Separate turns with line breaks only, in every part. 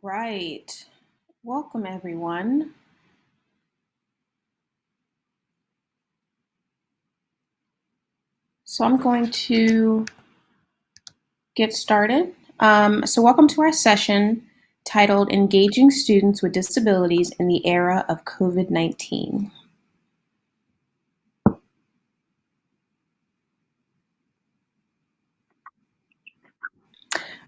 Right. Welcome, everyone. So I'm going to get started. Welcome to our session titled Engaging Students with Disabilities in the Era of COVID-19.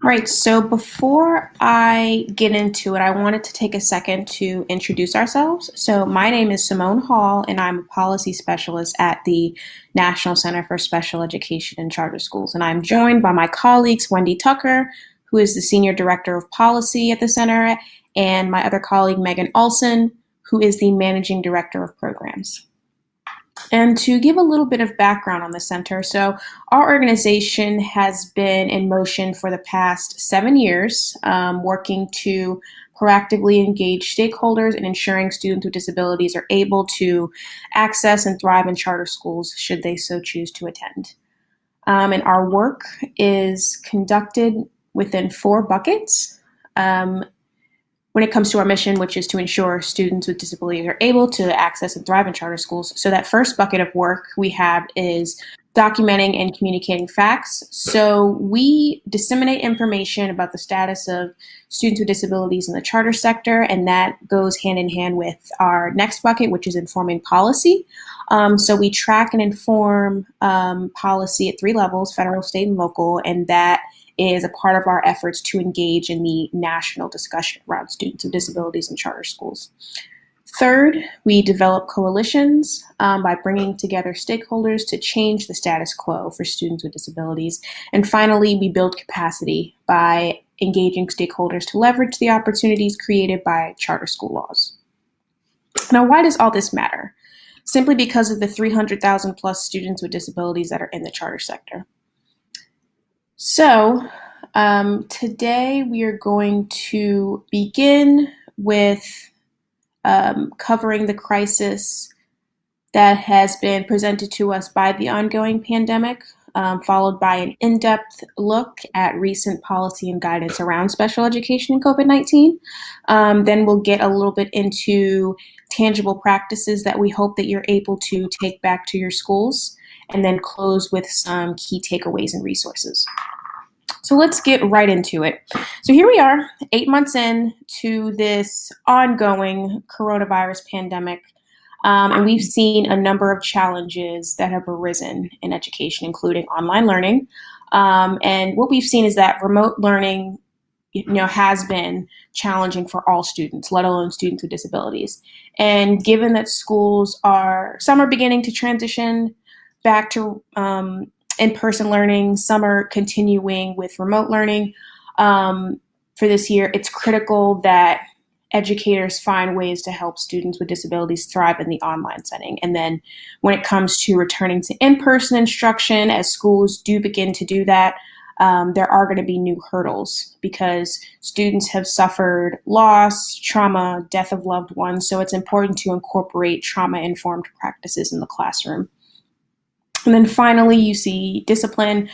Right, so before I get into it, I wanted to take a second to introduce ourselves. So my name is Simone Hall, and I'm a policy specialist at the National Center for Special Education and Charter Schools. And I'm joined by my colleagues, Wendy Tucker, who is the Senior Director of Policy at the Center, and my other colleague, Megan Olson, who is the Managing Director of Programs. And to give a little bit of background on the center, so our organization has been in motion for the past 7 years, working to proactively engage stakeholders in ensuring students with disabilities are able to access and thrive in charter schools should they so choose to attend. And our work is conducted within 4 buckets. When it comes to our mission, which is to ensure students with disabilities are able to access and thrive in charter schools. So that first bucket of work we have is documenting and communicating facts. So we disseminate information about the status of students with disabilities in the charter sector, and that goes hand in hand with our next bucket, which is informing policy. So we track and inform policy at 3 levels, federal, state, and local, and that is a part of our efforts to engage in the national discussion around students with disabilities in charter schools. Third, we develop coalitions by bringing together stakeholders to change the status quo for students with disabilities. And finally, we build capacity by engaging stakeholders to leverage the opportunities created by charter school laws. Now, why does all this matter? Simply because of the 300,000 plus students with disabilities that are in the charter sector. So today we are going to begin with covering the crisis that has been presented to us by the ongoing pandemic, followed by an in-depth look at recent policy and guidance around special education and COVID-19. Then we'll get a little bit into tangible practices that we hope that you're able to take back to your schools, and then close with some key takeaways and resources. So let's get right into it. So here we are, 8 months in to this ongoing coronavirus pandemic, and we've seen a number of challenges that have arisen in education, including online learning. And what we've seen is that remote learning, has been challenging for all students, let alone students with disabilities. And given that some are beginning to transition back to in-person learning, some are continuing with remote learning. For this year, it's critical that educators find ways to help students with disabilities thrive in the online setting. And then when it comes to returning to in-person instruction, as schools do begin to do that, there are going to be new hurdles because students have suffered loss, trauma, death of loved ones. So it's important to incorporate trauma-informed practices in the classroom. And then finally, you see discipline.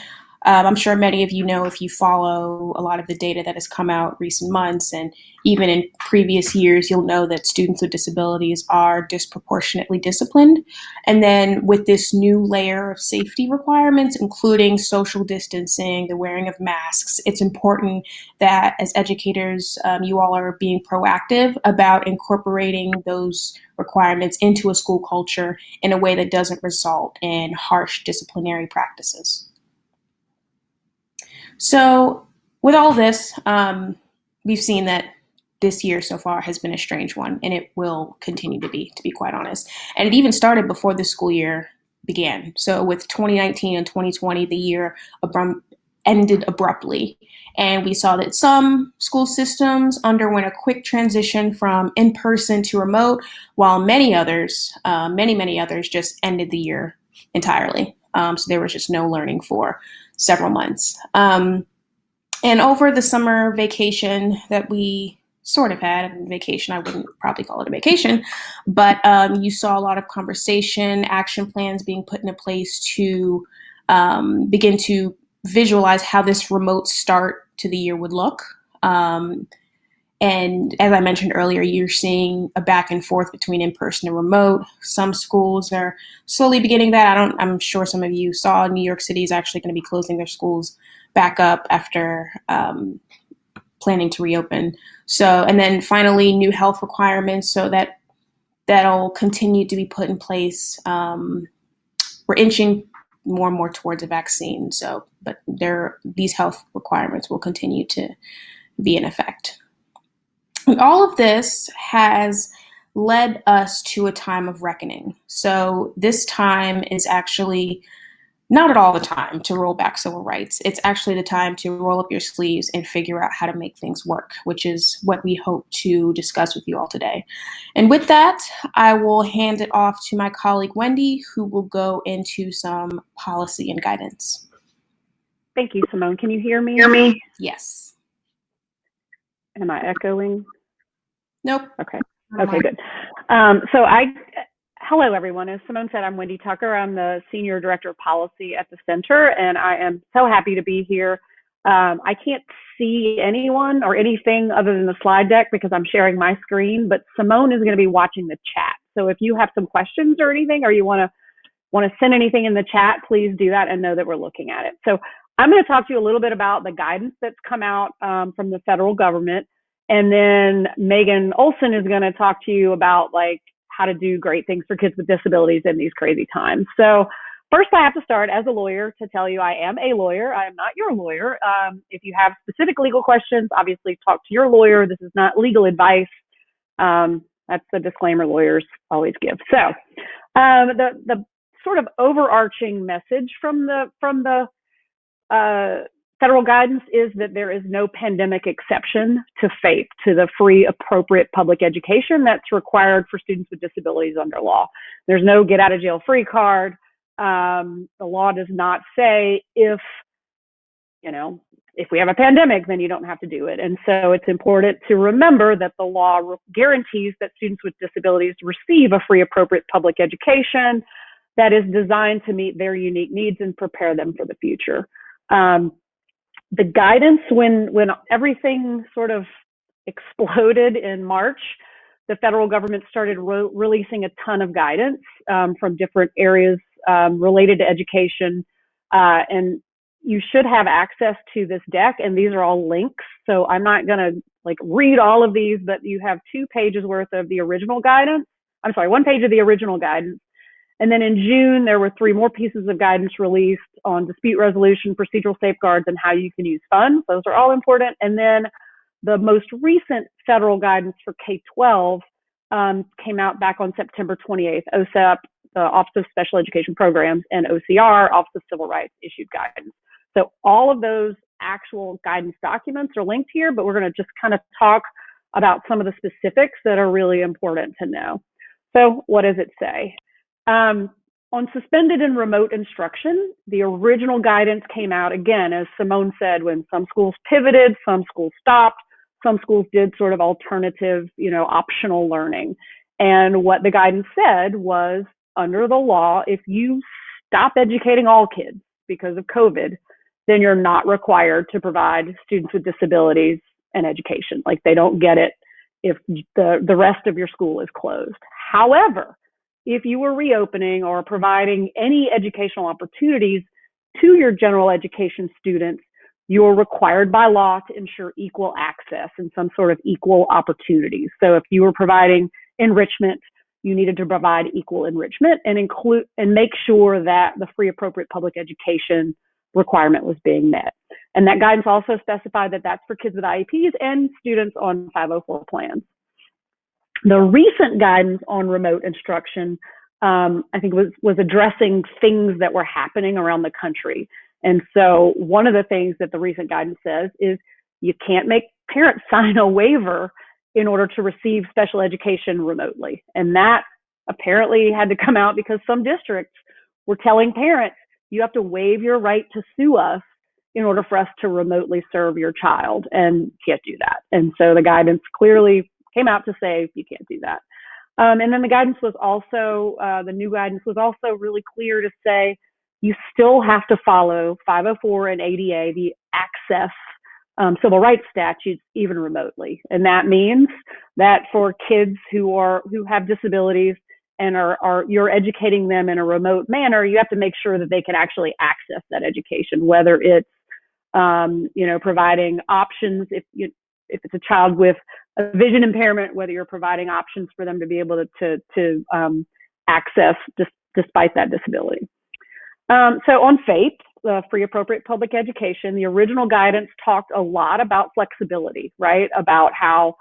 I'm sure many of you know, if you follow a lot of the data that has come out recent months and even in previous years, you'll know that students with disabilities are disproportionately disciplined. And then with this new layer of safety requirements, including social distancing, the wearing of masks, it's important that as educators, you all are being proactive about incorporating those requirements into a school culture in a way that doesn't result in harsh disciplinary practices. So with all this, we've seen that this year so far has been a strange one, and it will continue to be quite honest. And it even started before the school year began. So with 2019 and 2020, the year ended abruptly. And we saw that some school systems underwent a quick transition from in-person to remote, while many others, many others just ended the year entirely. So there was just no learning for several months. And over the summer vacation that we sort of had, vacation, I wouldn't probably call it a vacation, but you saw a lot of conversation, action plans being put into place to begin to visualize how this remote start to the year would look. And as I mentioned earlier, you're seeing a back and forth between in-person and remote. Some schools are slowly beginning that. I'm sure some of you saw New York City is actually going to be closing their schools back up after planning to reopen. So, and then finally, new health requirements. So that'll continue to be put in place. We're inching more and more towards a vaccine. So, but these health requirements will continue to be in effect. And all of this has led us to a time of reckoning. So this time is actually not at all the time to roll back civil rights. It's actually the time to roll up your sleeves and figure out how to make things work, which is what we hope to discuss with you all today. And with that, I will hand it off to my colleague, Wendy, who will go into some policy and guidance.
Thank you, Simone. Can you hear me?
Yes.
Am I echoing?
Nope.
Okay, good. Hello, everyone. As Simone said, I'm Wendy Tucker. I'm the Senior Director of Policy at the Center, and I am so happy to be here. I can't see anyone or anything other than the slide deck because I'm sharing my screen, but Simone is going to be watching the chat. So if you have some questions or anything, or you want to send anything in the chat, please do that and know that we're looking at it. So I'm going to talk to you a little bit about the guidance that's come out from the federal government. And then Megan Olson is going to talk to you about how to do great things for kids with disabilities in these crazy times. So first, I have to start as a lawyer to tell you I am a lawyer. I am not your lawyer. If you have specific legal questions, obviously talk to your lawyer. This is not legal advice. That's the disclaimer lawyers always give. So the sort of overarching message from the federal guidance is that there is no pandemic exception to FAPE, to the free, appropriate public education that's required for students with disabilities under law. There's no get out of jail free card. The law does not say if we have a pandemic, then you don't have to do it. And so it's important to remember that the law guarantees that students with disabilities receive a free, appropriate public education that is designed to meet their unique needs and prepare them for the future. The guidance, when everything sort of exploded in March, the federal government started releasing a ton of guidance from different areas related to education. And you should have access to this deck, and these are all links. So I'm not going to read all of these, but you have 2 pages worth of the original guidance. I'm sorry, 1 page of the original guidance. And then in June, there were 3 more pieces of guidance released on dispute resolution, procedural safeguards, and how you can use funds. Those are all important. And then the most recent federal guidance for K-12 came out back on September 28th. OSEP, the Office of Special Education Programs, and OCR, Office of Civil Rights, issued guidance. So all of those actual guidance documents are linked here, but we're going to just kind of talk about some of the specifics that are really important to know. So what does it say? On suspended and remote instruction, the original guidance came out, again, as Simone said, when some schools pivoted, some schools stopped, some schools did sort of alternative, optional learning. And what the guidance said was, under the law, if you stop educating all kids because of COVID, then you're not required to provide students with disabilities an education. They don't get it if the rest of your school is closed. However, if you were reopening or providing any educational opportunities to your general education students, you're required by law to ensure equal access and some sort of equal opportunities. So if you were providing enrichment, you needed to provide equal enrichment and make sure that the free, appropriate public education requirement was being met. And that guidance also specified that that's for kids with IEPs and students on 504 plans. The recent guidance on remote instruction, I think was addressing things that were happening around the country. And so one of the things that the recent guidance says is you can't make parents sign a waiver in order to receive special education remotely. And that apparently had to come out because some districts were telling parents, you have to waive your right to sue us in order for us to remotely serve your child, and can't do that. And so the guidance clearly came out to say you can't do that. And then the guidance was also, the new guidance was also really clear to say you still have to follow 504 and ADA, the access civil rights statutes even remotely. And that means that for kids who have disabilities and you're educating them in a remote manner, you have to make sure that they can actually access that education, whether it's providing options if it's a child with a vision impairment, whether you're providing options for them to be able to access despite that disability. So on FAPE, free appropriate public education, the original guidance talked a lot about flexibility, right? About how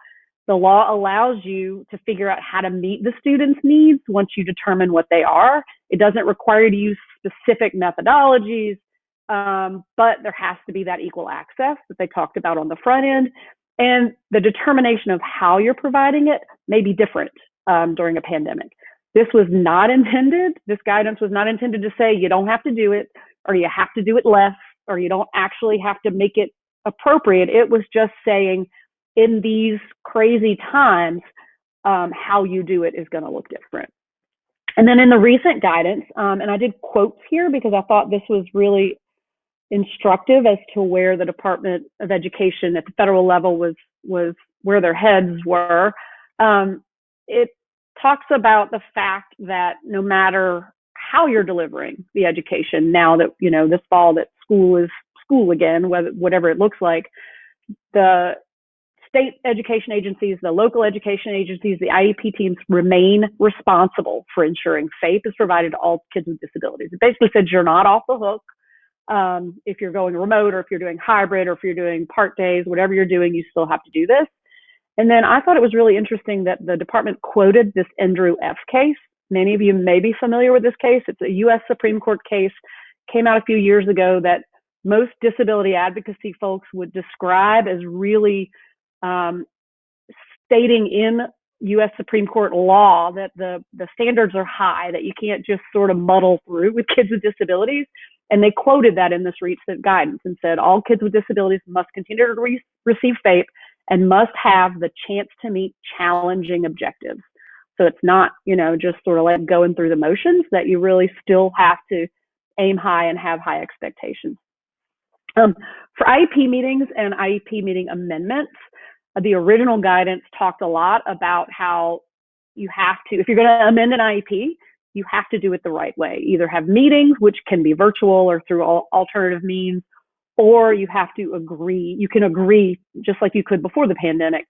the law allows you to figure out how to meet the student's needs once you determine what they are. It doesn't require you to use specific methodologies, but there has to be that equal access that they talked about on the front end. And the determination of how you're providing it may be different during a pandemic. This guidance was not intended to say you don't have to do it, or you have to do it less, or you don't actually have to make it appropriate. It was just saying in these crazy times, how you do it is going to look different. And then in the recent guidance, and I did quotes here because I thought this was really instructive as to where the Department of Education at the federal level was where their heads were. It talks about the fact that no matter how you're delivering the education, now that, this fall that school is school again, whatever it looks like, the state education agencies, the local education agencies, the IEP teams remain responsible for ensuring FAPE is provided to all kids with disabilities. It basically said you're not off the hook if you're going remote, or if you're doing hybrid, or if you're doing part days, whatever you're doing, you still have to do this. And then I thought it was really interesting that the department quoted this Andrew F. case. Many of you may be familiar with this case. It's a U.S. Supreme Court case, came out a few years ago, that most disability advocacy folks would describe as really stating in U.S. Supreme Court law that the standards are high, that you can't just sort of muddle through with kids with disabilities. And they quoted that in this recent guidance and said, all kids with disabilities must continue to receive FAPE and must have the chance to meet challenging objectives. So it's not, just sort of like going through the motions, that you really still have to aim high and have high expectations. For IEP meetings and IEP meeting amendments, the original guidance talked a lot about how you have to, if you're going to amend an IEP, you have to do it the right way. Either have meetings, which can be virtual or through alternative means, or you have to agree. You can agree, just like you could before the pandemic,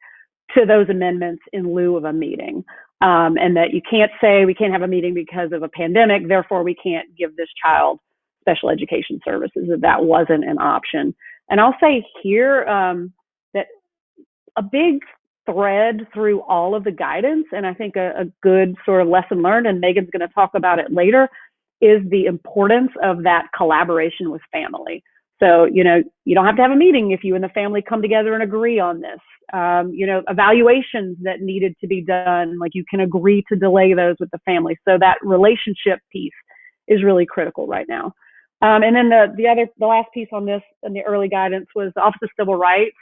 to those amendments in lieu of a meeting. And that you can't say we can't have a meeting because of a pandemic, therefore we can't give this child special education services, that wasn't an option. And I'll say here that a big thread through all of the guidance, and I think a good sort of lesson learned, and Megan's going to talk about it later, is the importance of that collaboration with family. So, you don't have to have a meeting if you and the family come together and agree on this. Evaluations that needed to be done, like you can agree to delay those with the family. So that relationship piece is really critical right now. And then the last piece on this in the early guidance was the Office of Civil Rights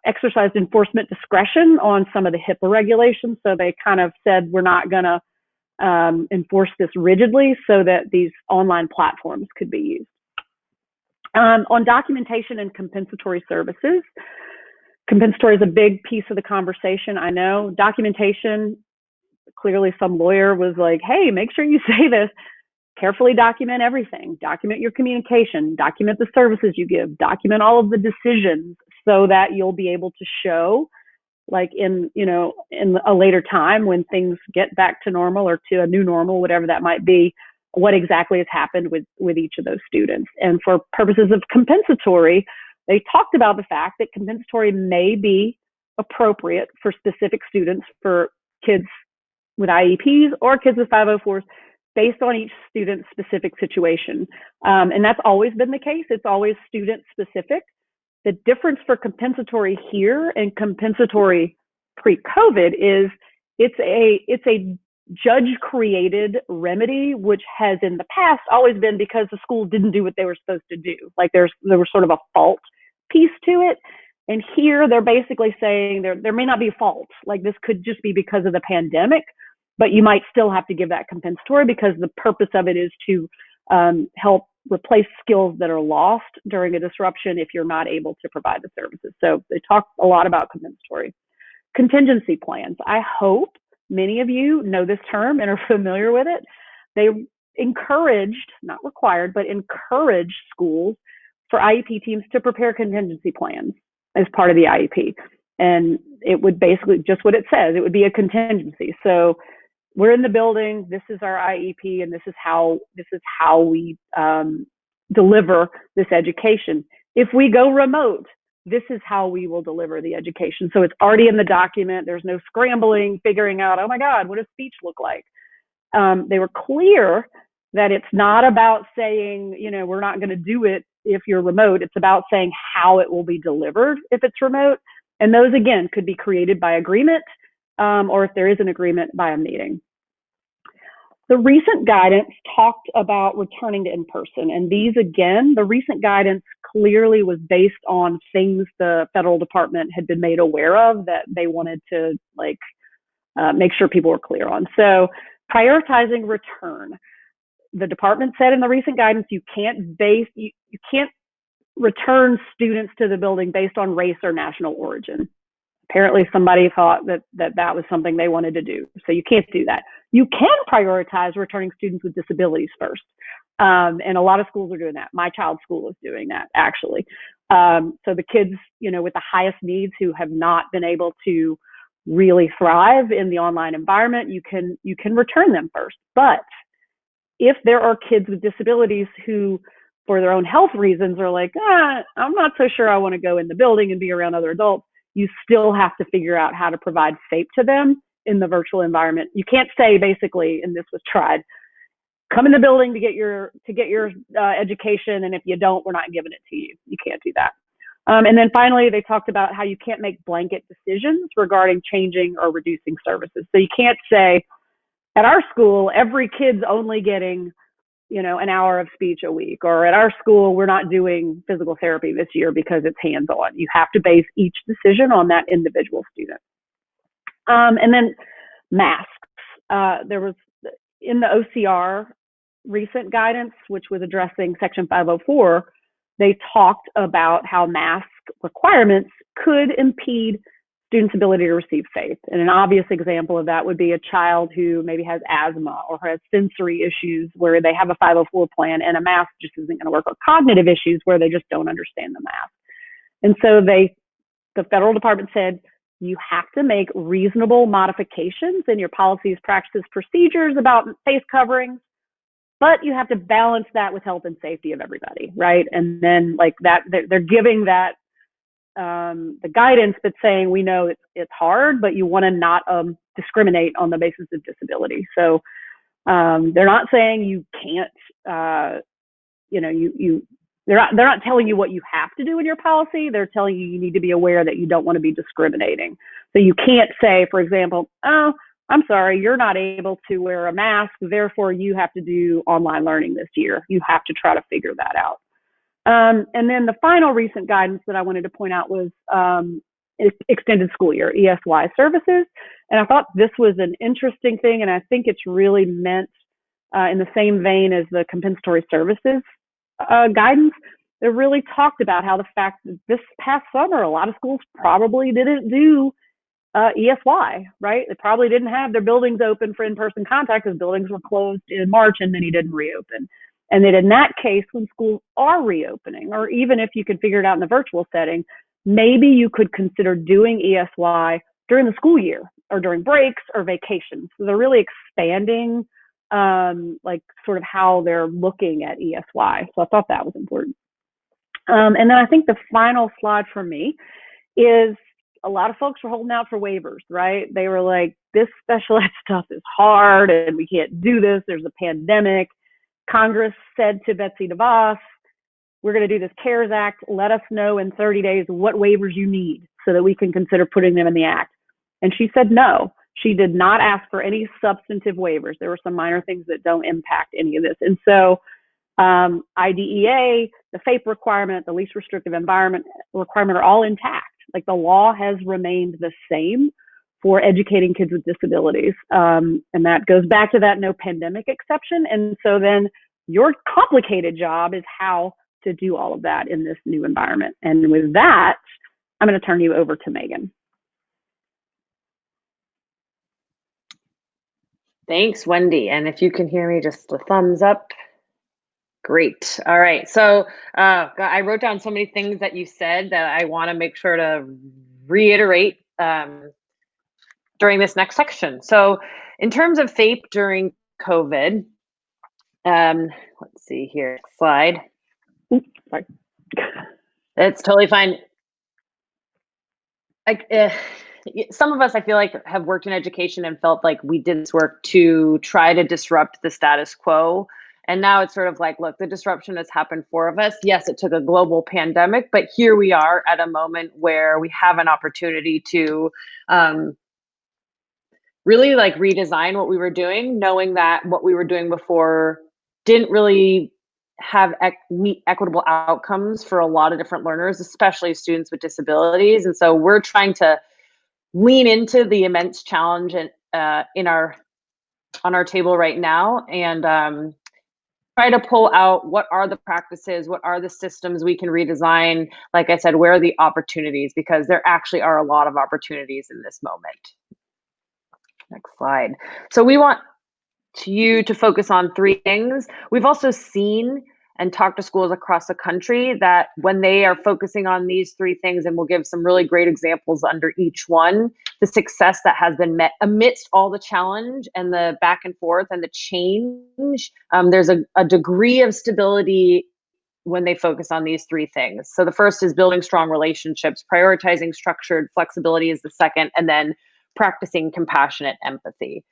exercised enforcement discretion on some of the HIPAA regulations. So they kind of said, we're not going to enforce this rigidly so that these online platforms could be used. On documentation and compensatory services, compensatory is a big piece of the conversation, I know. Documentation, clearly some lawyer was like, hey, make sure you say this. Carefully document everything. Document your communication. Document the services you give. Document all of the decisions so that you'll be able to show, like in a later time when things get back to normal or to a new normal, whatever that might be, what exactly has happened with each of those students. And for purposes of compensatory, they talked about the fact that compensatory may be appropriate for specific students, for kids with IEPs or kids with 504s, based on each student's specific situation. And that's always been the case. It's always student specific. The difference for compensatory here and compensatory pre-COVID is it's a judge-created remedy, which has in the past always been because the school didn't do what they were supposed to do. Like there was sort of a fault piece to it. And here they're basically saying there may not be a fault. Like this could just be because of the pandemic, but you might still have to give that compensatory because the purpose of it is to help replace skills that are lost during a disruption if you're not able to provide the services. So they talk a lot about compensatory. Contingency plans. I hope many of you know this term and are familiar with it. They encouraged, not required, but encouraged schools for IEP teams to prepare contingency plans as part of the IEP. And it would basically, just what it says, it would be a contingency. So we're in the building, this is our IEP, and this is how we deliver this education. If we go remote, this is how we will deliver the education. So it's already in the document. There's no scrambling, figuring out, oh my God, what does speech look like? They were clear that it's not about saying, we're not going to do it if you're remote. It's about saying how it will be delivered if it's remote. And those, again, could be created by agreement, or if there is an agreement, by a meeting. The recent guidance talked about returning to in-person. And these, again, the recent guidance clearly was based on things the federal department had been made aware of that they wanted to make sure people were clear on. So prioritizing return. The department said in the recent guidance, you can't return students to the building based on race or national origin. Apparently somebody thought that was something they wanted to do. So you can't do that. You can prioritize returning students with disabilities first. And a lot of schools are doing that. My child's school is doing that, actually. So the kids, with the highest needs who have not been able to really thrive in the online environment, you can return them first. But if there are kids with disabilities who, for their own health reasons, are like, I'm not so sure I want to go in the building and be around other adults, you still have to figure out how to provide FAPE to them in the virtual environment. You can't say, basically, and this was tried, come in the building to get your education, and if you don't, we're not giving it to you. You can't do that. And then finally, they talked about how you can't make blanket decisions regarding changing or reducing services. So you can't say, at our school, every kid's only getting an hour of speech a week, or at our school, we're not doing physical therapy this year because it's hands-on. You have to base each decision on that individual student. And then masks. There was, in the OCR recent guidance, which was addressing Section 504, they talked about how mask requirements could impede students' ability to receive FAPE. And an obvious example of that would be a child who maybe has asthma or has sensory issues where they have a 504 plan and a mask just isn't going to work, or cognitive issues where they just don't understand the mask. And so the federal department said, you have to make reasonable modifications in your policies, practices, procedures about face coverings, but you have to balance that with health and safety of everybody, right? And then they're giving that the guidance, but saying, we know it's hard, but you want to not discriminate on the basis of disability. So they're not saying you can't, they're not telling you what you have to do in your policy. They're telling you need to be aware that you don't want to be discriminating. So you can't say, for example, oh, I'm sorry, you're not able to wear a mask, therefore you have to do online learning this year. You have to try to figure that out. And then the final recent guidance that I wanted to point out was extended school year, ESY services. And I thought this was an interesting thing, and I think it's really meant in the same vein as the compensatory services guidance. They really talked about how the fact that this past summer, a lot of schools probably didn't do ESY, right? They probably didn't have their buildings open for in-person contact because buildings were closed in March and many didn't reopen. And then in that case, when schools are reopening, or even if you could figure it out in the virtual setting, maybe you could consider doing ESY during the school year or during breaks or vacations. So they're really expanding sort of how they're looking at ESY. So I thought that was important. And then I think the final slide for me is a lot of folks were holding out for waivers, right? They were like, this special ed stuff is hard and we can't do this. There's a pandemic. Congress said to Betsy DeVos, we're going to do this CARES Act. Let us know in 30 days what waivers you need so that we can consider putting them in the act. And she said no. She did not ask for any substantive waivers. There were some minor things that don't impact any of this. And so IDEA, the FAPE requirement, the least restrictive environment requirement are all intact. Like the law has remained the same for educating kids with disabilities. And that goes back to that no pandemic exception. And so then Your complicated job is how to do all of that in this new environment. And with that, I'm going to turn you over to Megan.
Thanks, Wendy. And if you can hear me, just a thumbs up. Great. All right. So I wrote down so many things that you said that I want to make sure to reiterate during this next section. So in terms of FAPE during COVID, let's see here, slide.
Oops, sorry.
It's totally fine. Some of us, I feel like, have worked in education and felt like we did this work to try to disrupt the status quo. And now it's sort of like, look, the disruption has happened for us. Yes, it took a global pandemic, but here we are at a moment where we have an opportunity to really like redesign what we were doing, knowing that what we were doing before didn't really have equitable outcomes for a lot of different learners, especially students with disabilities. And so we're trying to lean into the immense challenge on our table right now, and try to pull out what are the practices, what are the systems we can redesign. Like I said, where are the opportunities? Because there actually are a lot of opportunities in this moment. Next slide. So we want you to focus on three things. We've also seen and talked to schools across the country that when they are focusing on these three things, and we'll give some really great examples under each one, the success that has been met amidst all the challenge and the back and forth and the change. There's a degree of stability when they focus on these three things. So the first is building strong relationships, prioritizing structured flexibility is the second, and then practicing compassionate empathy.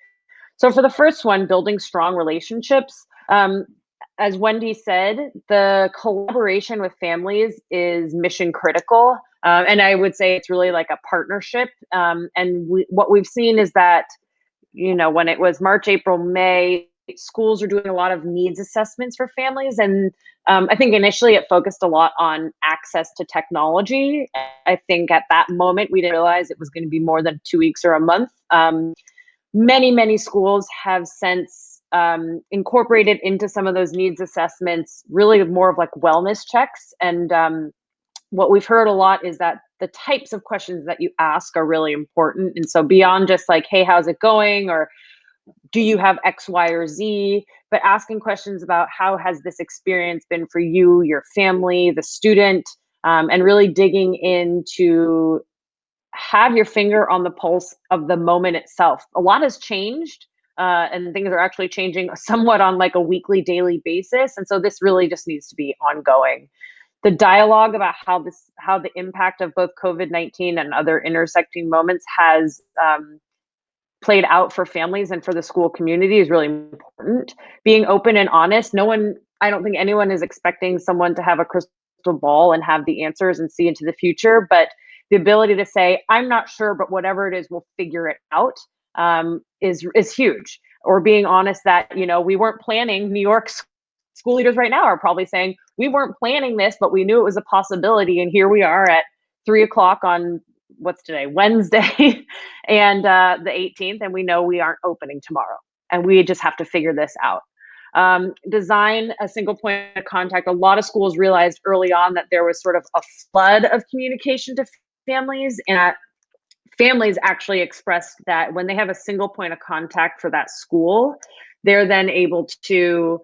So for the first one, building strong relationships, as Wendy said, the collaboration with families is mission critical. And I would say it's really like a partnership. And what we've seen is that, when it was March, April, May, schools are doing a lot of needs assessments for families. And I think initially it focused a lot on access to technology. I think at that moment, we didn't realize it was going to be more than 2 weeks or a month. Many schools have since incorporated into some of those needs assessments really more of like wellness checks. And what we've heard a lot is that the types of questions that you ask are really important. And so beyond just like, hey, how's it going? Or do you have X, Y, or Z? But asking questions about how has this experience been for you, your family, the student, and really digging into have your finger on the pulse of the moment itself. A lot has changed, and things are actually changing somewhat on like a weekly, daily basis. And so this really just needs to be ongoing. The dialogue about how the impact of both COVID-19 and other intersecting moments has played out for families and for the school community is really important. Being open and honest. I don't think anyone is expecting someone to have a crystal ball and have the answers and see into the future, but the ability to say, I'm not sure, but whatever it is, we'll figure it out, is huge. Or being honest that, we weren't planning. New York school leaders right now are probably saying, we weren't planning this, but we knew it was a possibility. And here we are at 3:00 on what's today, Wednesday, and the 18th, and we know we aren't opening tomorrow. And we just have to figure this out. Design a single point of contact. A lot of schools realized early on that there was sort of a flood of communication to families, and families actually expressed that when they have a single point of contact for that school, they're then able to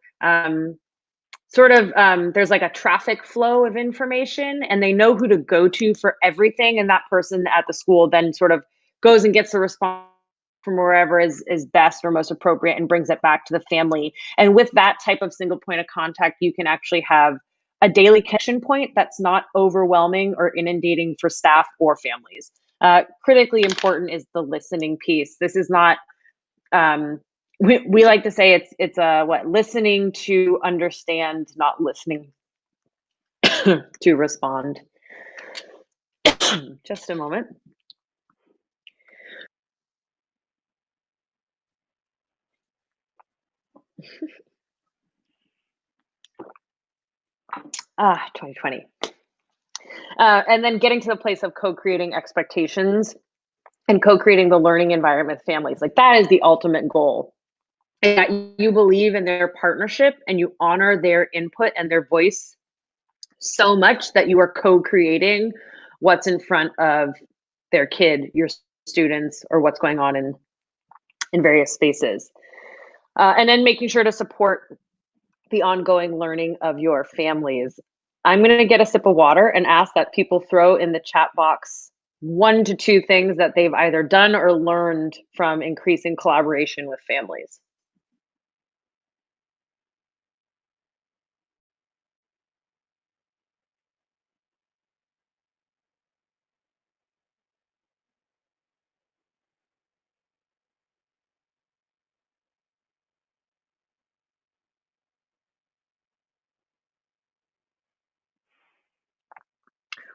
there's like a traffic flow of information, and they know who to go to for everything. And that person at the school then sort of goes and gets the response from wherever is best or most appropriate and brings it back to the family. And with that type of single point of contact, you can actually have a daily connection point that's not overwhelming or inundating for staff or families. Critically important is the listening piece. This is not, we like to say it's listening to understand, not listening to respond. Just a moment. Ah, 2020. And then getting to the place of co-creating expectations and co-creating the learning environment with families. Like that is the ultimate goal. and that you believe in their partnership and you honor their input and their voice so much that you are co-creating what's in front of their kid, your students, or what's going on in various spaces. And then making sure to support the ongoing learning of your families. I'm going to get a sip of water and ask that people throw in the chat box 1 to 2 things that they've either done or learned from increasing collaboration with families.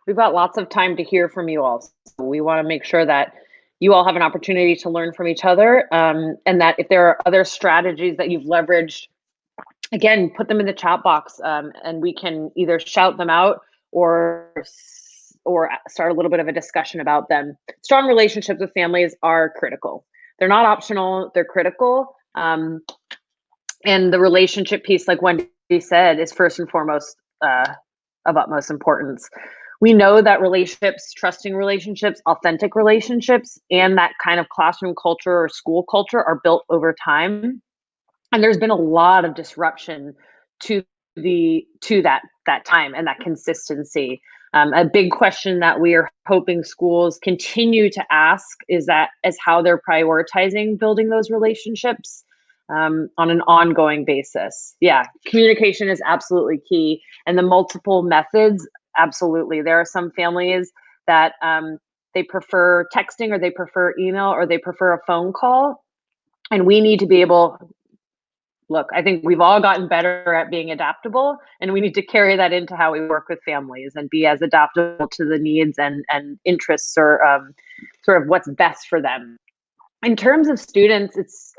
We've got lots of time to hear from you all. So we want to make sure that you all have an opportunity to learn from each other, and that if there are other strategies that you've leveraged, again, put them in the chat box, and we can either shout them out or start a little bit of a discussion about them. Strong relationships with families are critical. They're not optional, they're critical. And the relationship piece, like Wendy said, is first and foremost of utmost importance. We know that relationships, trusting relationships, authentic relationships, and that kind of classroom culture or school culture are built over time. And there's been a lot of disruption to that time and that consistency. A big question that we are hoping schools continue to ask is how they're prioritizing building those relationships on an ongoing basis. Yeah, communication is absolutely key, and the multiple methods, absolutely. There are some families that they prefer texting, or they prefer email, or they prefer a phone call, and we need to be able. Look, I think we've all gotten better at being adaptable, and we need to carry that into how we work with families and be as adaptable to the needs and interests, or sort of what's best for them. In terms of students,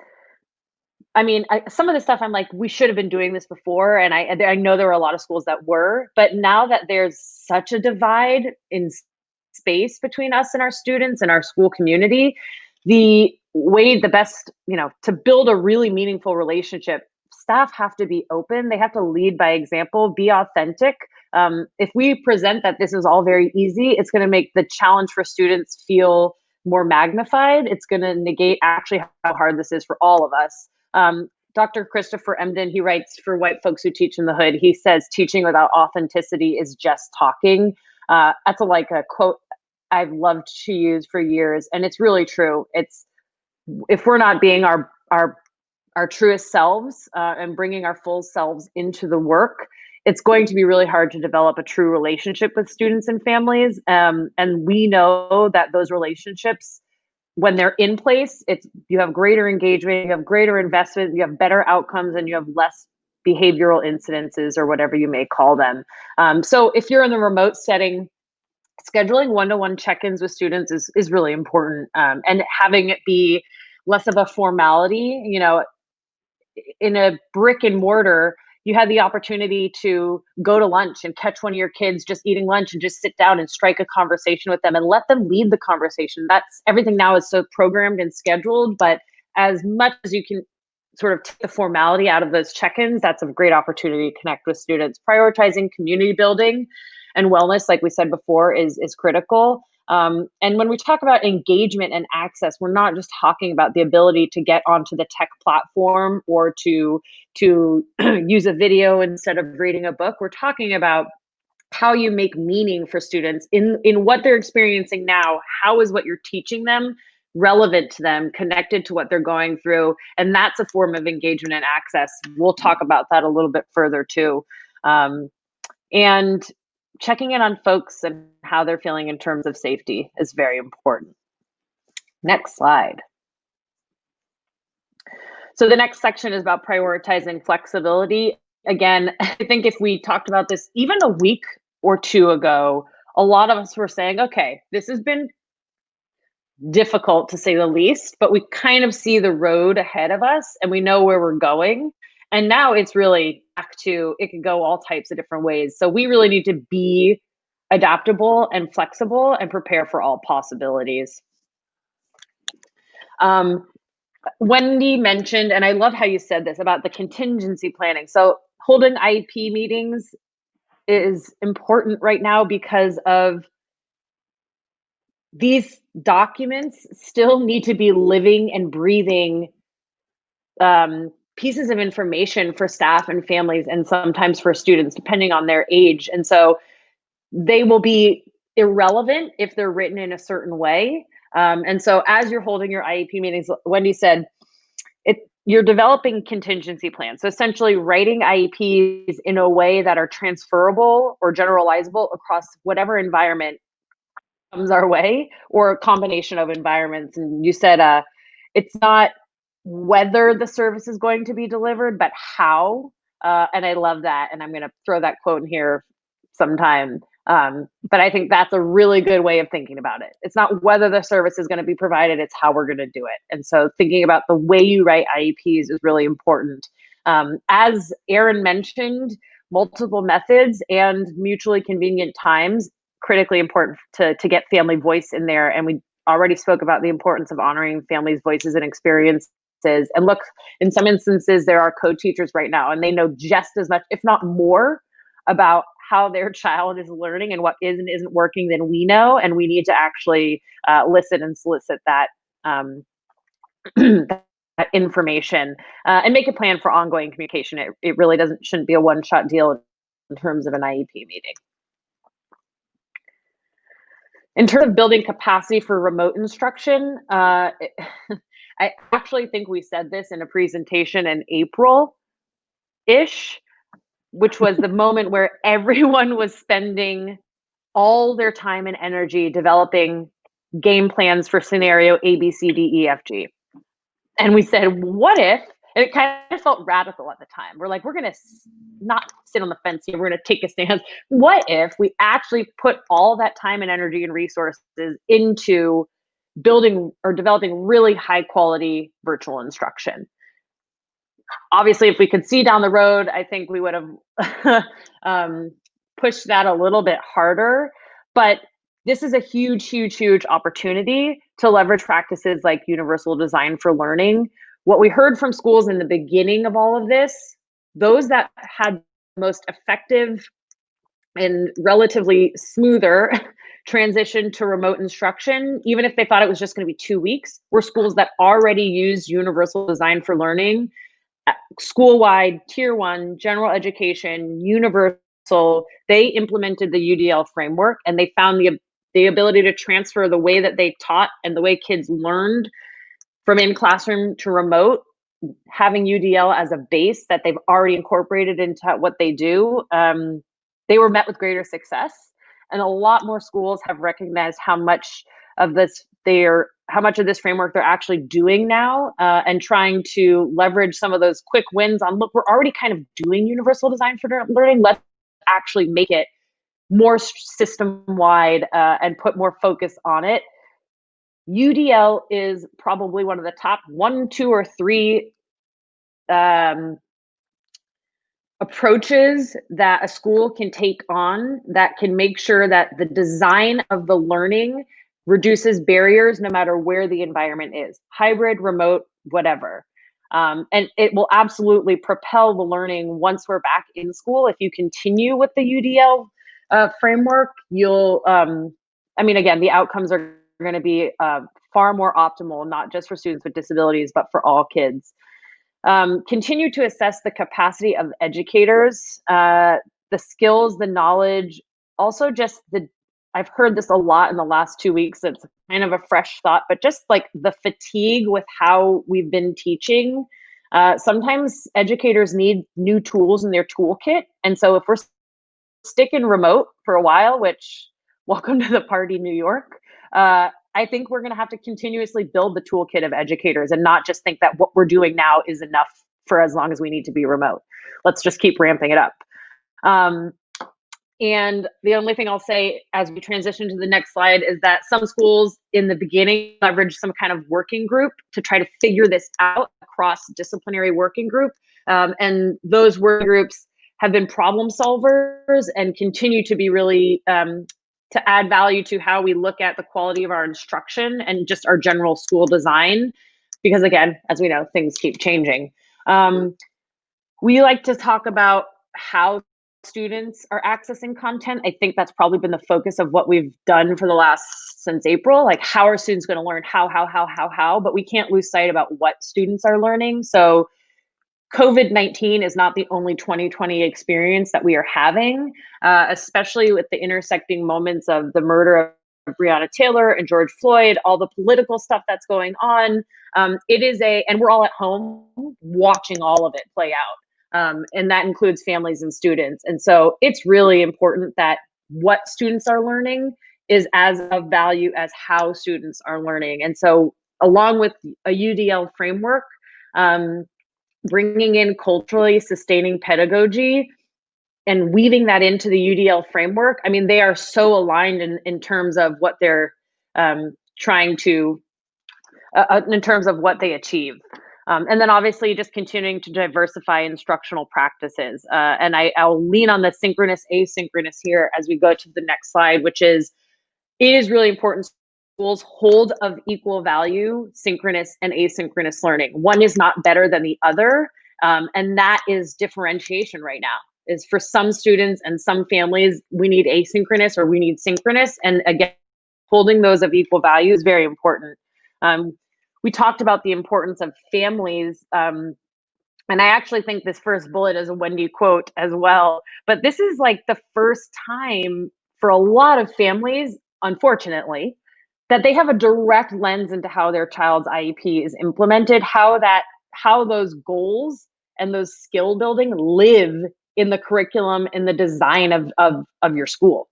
some of the stuff I'm like, we should have been doing this before, and I know there were a lot of schools that were, but now that there's such a divide in space between us and our students and our school community, the best, to build a really meaningful relationship, staff have to be open. They have to lead by example, be authentic. If we present that this is all very easy, it's going to make the challenge for students feel more magnified. It's going to negate actually how hard this is for all of us. Dr. Christopher Emden, he writes for White Folks Who Teach in the Hood. He says, teaching without authenticity is just talking. That's a quote I've loved to use for years. And it's really true. If we're not being our truest selves and bringing our full selves into the work, it's going to be really hard to develop a true relationship with students and families. And we know that those relationships, when they're in place, you have greater engagement, you have greater investment, you have better outcomes, and you have less behavioral incidences, or whatever you may call them. So if you're in the remote setting, scheduling one-to-one check-ins with students is really important, and having it be less of a formality. In a brick and mortar, you had the opportunity to go to lunch and catch one of your kids just eating lunch and just sit down and strike a conversation with them and let them lead the conversation. That's everything now is so programmed and scheduled, but as much as you can sort of take the formality out of those check-ins, that's a great opportunity to connect with students. Prioritizing community building and wellness, like we said before, is critical. And when we talk about engagement and access, we're not just talking about the ability to get onto the tech platform or to use a video instead of reading a book. We're talking about how you make meaning for students in what they're experiencing now. How is what you're teaching them relevant to them, connected to what they're going through? And that's a form of engagement and access. We'll talk about that a little bit further too. And checking in on folks and how they're feeling in terms of safety is very important. Next slide. So the next section is about prioritizing flexibility. Again, I think if we talked about this even a week or two ago, a lot of us were saying, okay, this has been difficult to say the least, but we kind of see the road ahead of us and we know where we're going. And now it's really back to, it can go all types of different ways. So we really need to be adaptable and flexible and prepare for all possibilities. Wendy mentioned, and I love how you said this about the contingency planning. So holding IEP meetings is important right now because of these documents still need to be living and breathing pieces of information for staff and families, and sometimes for students, depending on their age. And so they will be irrelevant if they're written in a certain way. And so as you're holding your IEP meetings, Wendy said, you're developing contingency plans. So essentially writing IEPs in a way that are transferable or generalizable across whatever environment comes our way, or a combination of environments. And you said it's not whether the service is going to be delivered, but how. And I love that. And I'm going to throw that quote in here sometime. But I think that's a really good way of thinking about it. It's not whether the service is going to be provided, it's how we're going to do it. And so thinking about the way you write IEPs is really important. As Erin mentioned, multiple methods and mutually convenient times, critically important to get family voice in there. And we already spoke about the importance of honoring families' voices and experiences. And look, in some instances, there are co-teachers right now, and they know just as much, if not more, about how their child is learning and what is and isn't working than we know. And we need to actually listen and solicit that, that information and make a plan for ongoing communication. It really shouldn't be a one-shot deal in terms of an IEP meeting. In terms of building capacity for remote instruction, I actually think we said this in a presentation in April-ish, which was the moment where everyone was spending all their time and energy developing game plans for scenario A, B, C, D, E, F, G. And we said, what if, and it kind of felt radical at the time. We're like, we're going to not sit on the fence here. We're going to take a stance. What if we actually put all that time and energy and resources into building or developing really high quality virtual instruction? Obviously, if we could see down the road, I think we would have pushed that a little bit harder. But this is a huge, huge, huge opportunity to leverage practices like universal design for learning. What we heard from schools in the beginning of all of this, those that had most effective and relatively smoother transition to remote instruction, even if they thought it was just going to be 2 weeks, were schools that already used universal design for learning, school-wide, tier 1, general education, universal. They implemented the UDL framework, and they found the ability to transfer the way that they taught and the way kids learned from in classroom to remote, having UDL as a base that they've already incorporated into what they do. They were met with greater success, and a lot more schools have recognized how much of this framework they're actually doing now, and trying to leverage some of those quick wins on, look, we're already kind of doing universal design for learning. Let's actually make it more system-wide and put more focus on it. UDL is probably one of the top 1, 2, or 3 approaches that a school can take on that can make sure that the design of the learning reduces barriers no matter where the environment is, hybrid, remote, whatever. And it will absolutely propel the learning once we're back in school. If you continue with the UDL framework, you'll, again, the outcomes are going to be far more optimal, not just for students with disabilities, but for all kids. Continue to assess the capacity of educators, the skills, the knowledge, also just I've heard this a lot in the last 2 weeks. It's kind of a fresh thought, but just like the fatigue with how we've been teaching. Sometimes educators need new tools in their toolkit. And so if we're sticking remote for a while, which welcome to the party, New York, I think we're going to have to continuously build the toolkit of educators and not just think that what we're doing now is enough for as long as we need to be remote. Let's just keep ramping it up. And the only thing I'll say as we transition to the next slide is that some schools in the beginning leverage some kind of working group to try to figure this out across disciplinary working group. And those working groups have been problem solvers and continue to be really to add value to how we look at the quality of our instruction and just our general school design, because again, as we know, things keep changing. We like to talk about how students are accessing content. I think that's probably been the focus of what we've done for the last since April. Like, how are students going to learn? How? But we can't lose sight about what students are learning. So COVID-19 is not the only 2020 experience that we are having, especially with the intersecting moments of the murder of Breonna Taylor and George Floyd, all the political stuff that's going on. And we're all at home watching all of it play out. And that includes families and students. And so it's really important that what students are learning is as of value as how students are learning. And so along with a UDL framework, bringing in culturally sustaining pedagogy and weaving that into the UDL framework, I mean, they are so aligned in terms of what they're trying to, in terms of what they achieve. And then obviously just continuing to diversify instructional practices. And I'll lean on the synchronous, asynchronous here as we go to the next slide, which is, it is really important schools hold of equal value synchronous and asynchronous learning. One is not better than the other. And that is differentiation right now. Is for some students and some families, we need asynchronous or we need synchronous. And again, holding those of equal value is very important. We talked about the importance of families. And I actually think this first bullet is a Wendy quote as well. But this is like the first time for a lot of families, unfortunately, that they have a direct lens into how their child's IEP is implemented, how those goals and those skill building live in the curriculum and the design of your school.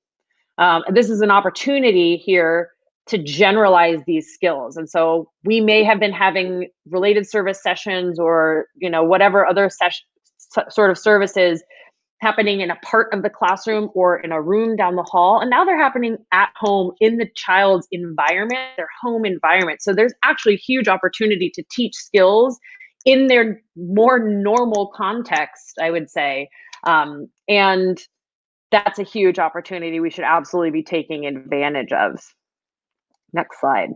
This is an opportunity here to generalize these skills. And so we may have been having related service sessions or, whatever other sort of services happening in a part of the classroom or in a room down the hall. And now they're happening at home in the child's environment, their home environment. So there's actually a huge opportunity to teach skills in their more normal context, I would say. And that's a huge opportunity we should absolutely be taking advantage of. Next slide.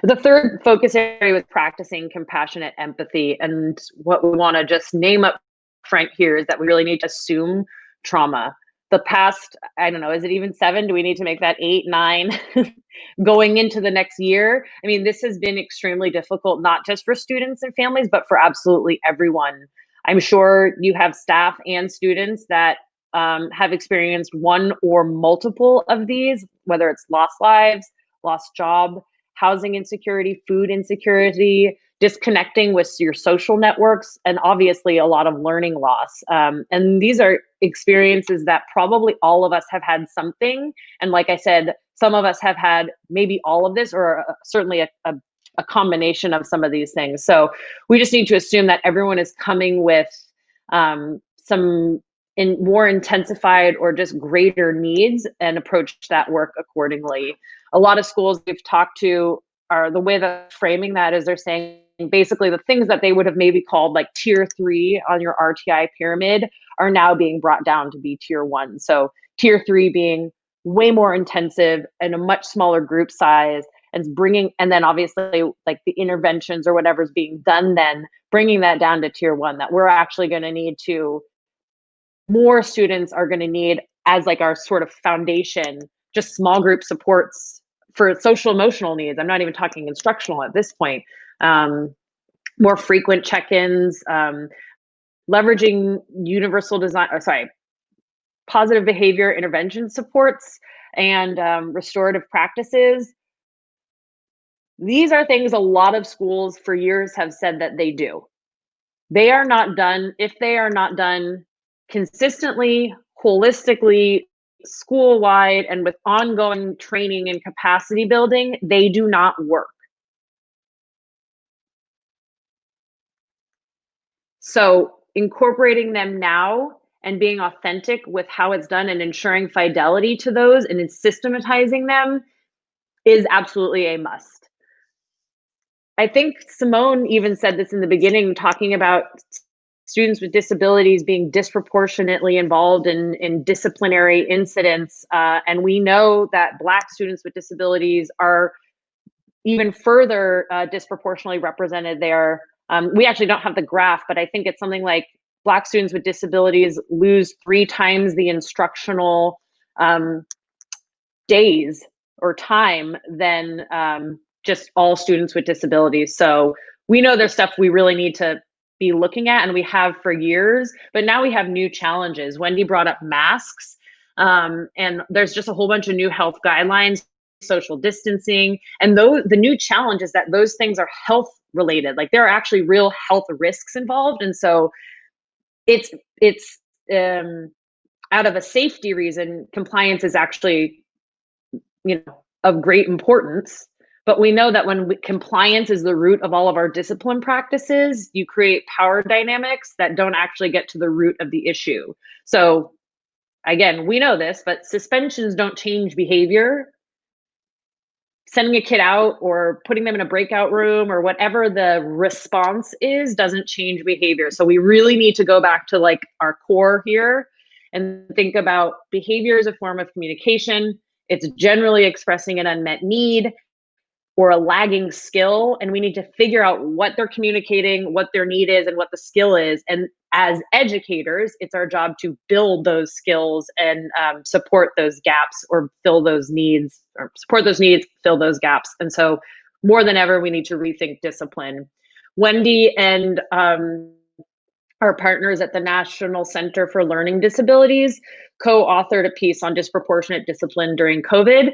The third focus area was practicing compassionate empathy. And what we want to just name up front here is that we really need to assume trauma. The past, I don't know, is it even 7? Do we need to make that 8, 9 going into the next year? I mean, this has been extremely difficult, not just for students and families, but for absolutely everyone. I'm sure you have staff and students that have experienced one or multiple of these, whether it's lost lives, lost job, housing insecurity, food insecurity, disconnecting with your social networks, and obviously a lot of learning loss. And these are experiences that probably all of us have had something. And like I said, some of us have had maybe all of this or certainly a combination of some of these things. So we just need to assume that everyone is coming with some more intensified or just greater needs and approach that work accordingly. A lot of schools we've talked to are the way that framing that is they're saying basically the things that they would have maybe called like tier 3 on your RTI pyramid are now being brought down to be tier 1. So tier 3 being way more intensive and a much smaller group size and then obviously like the interventions or whatever's being done then bringing that down to tier 1 that we're actually going to need to more students are going to need as like our sort of foundation, just small group supports for social emotional needs. I'm not even talking instructional at this point. More frequent check-ins, leveraging positive behavior intervention supports and restorative practices. These are things a lot of schools for years have said that they do. They are not done. If they are not done consistently, holistically, school-wide, and with ongoing training and capacity building, they do not work. So incorporating them now and being authentic with how it's done and ensuring fidelity to those and systematizing them is absolutely a must. I think Simone even said this in the beginning, talking about students with disabilities being disproportionately involved in disciplinary incidents. And we know that Black students with disabilities are even further disproportionately represented there. We actually don't have the graph, but I think it's something like Black students with disabilities lose 3 times the instructional days or time than just all students with disabilities. So we know there's stuff we really need to be looking at, and we have for years, but now we have new challenges. Wendy brought up masks, and there's just a whole bunch of new health guidelines, social distancing, and the new challenge is that those things are health related. Like there are actually real health risks involved, and so it's out of a safety reason, compliance is actually, of great importance. But we know that when compliance is the root of all of our discipline practices, you create power dynamics that don't actually get to the root of the issue. So again, we know this, but suspensions don't change behavior. Sending a kid out or putting them in a breakout room or whatever the response is doesn't change behavior. So we really need to go back to like our core here and think about behavior as a form of communication. It's generally expressing an unmet need or a lagging skill, and we need to figure out what they're communicating, what their need is, and what the skill is. And as educators, it's our job to build those skills and support those gaps or fill those needs, or support those needs, fill those gaps. And so more than ever, we need to rethink discipline. Wendy and our partners at the National Center for Learning Disabilities co-authored a piece on disproportionate discipline during COVID,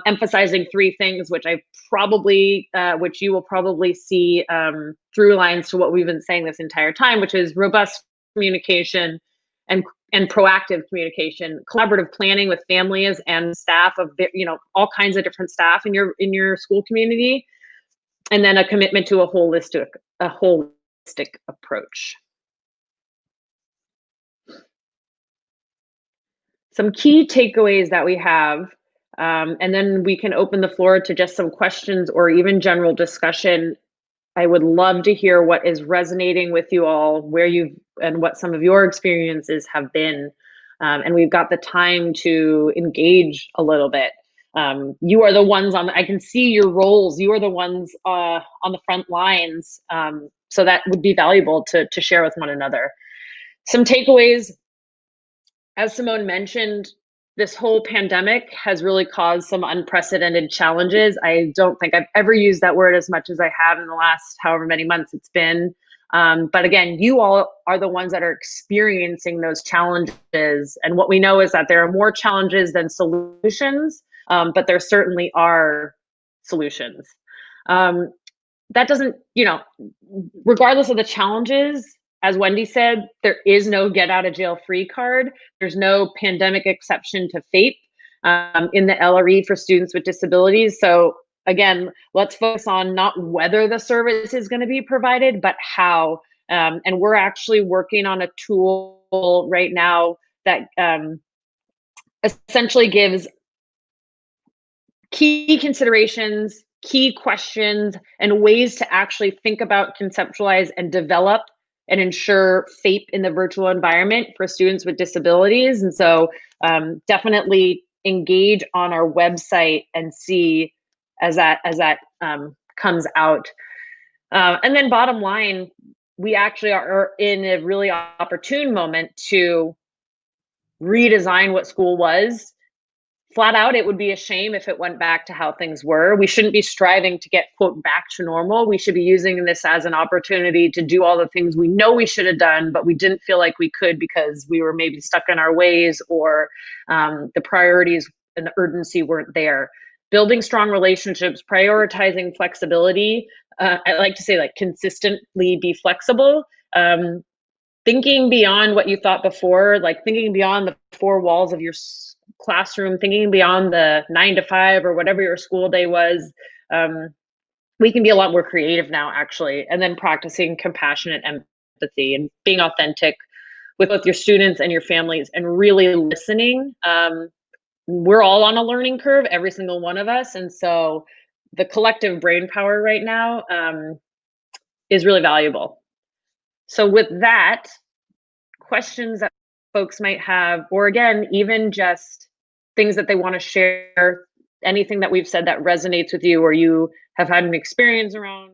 emphasizing 3 things, which which you will probably see through lines to what we've been saying this entire time, which is robust communication and proactive communication, collaborative planning with families and staff of all kinds of different staff in your school community, and then a commitment to a holistic approach. Some key takeaways that we have, and then we can open the floor to just some questions or even general discussion. I would love to hear what is resonating with you all, and what some of your experiences have been. And we've got the time to engage a little bit. You are the ones I can see your roles. You are the ones on the front lines. So that would be valuable to share with one another. Some takeaways. As Simone mentioned, this whole pandemic has really caused some unprecedented challenges. I don't think I've ever used that word as much as I have in the last however many months it's been. But again, you all are the ones that are experiencing those challenges. And what we know is that there are more challenges than solutions, but there certainly are solutions. That doesn't, regardless of the challenges, as Wendy said, there is no get out of jail free card. There's no pandemic exception to FAPE in the LRE for students with disabilities. So again, let's focus on not whether the service is going to be provided, but how. And we're actually working on a tool right now that essentially gives key considerations, key questions, and ways to actually think about, conceptualize, and develop and ensure FAPE in the virtual environment for students with disabilities. And so definitely engage on our website and see as that comes out. And then bottom line, we actually are in a really opportune moment to redesign what school was. Flat out, it would be a shame if it went back to how things were. We shouldn't be striving to get, quote, back to normal. We should be using this as an opportunity to do all the things we know we should have done, but we didn't feel like we could because we were maybe stuck in our ways, or the priorities and the urgency weren't there. Building strong relationships, prioritizing flexibility. I like to say, like, consistently be flexible. Thinking beyond what you thought before, like thinking beyond the 4 walls of your classroom, thinking beyond the 9 to 5 or whatever your school day was. We can be a lot more creative now, actually. And then practicing compassionate empathy and being authentic with both your students and your families and really listening. We're all on a learning curve, every single one of us. And so the collective brain power right now is really valuable. So with that, questions that folks might have, or again, even just things that they want to share anything that we've said that resonates with you or you have had an experience around?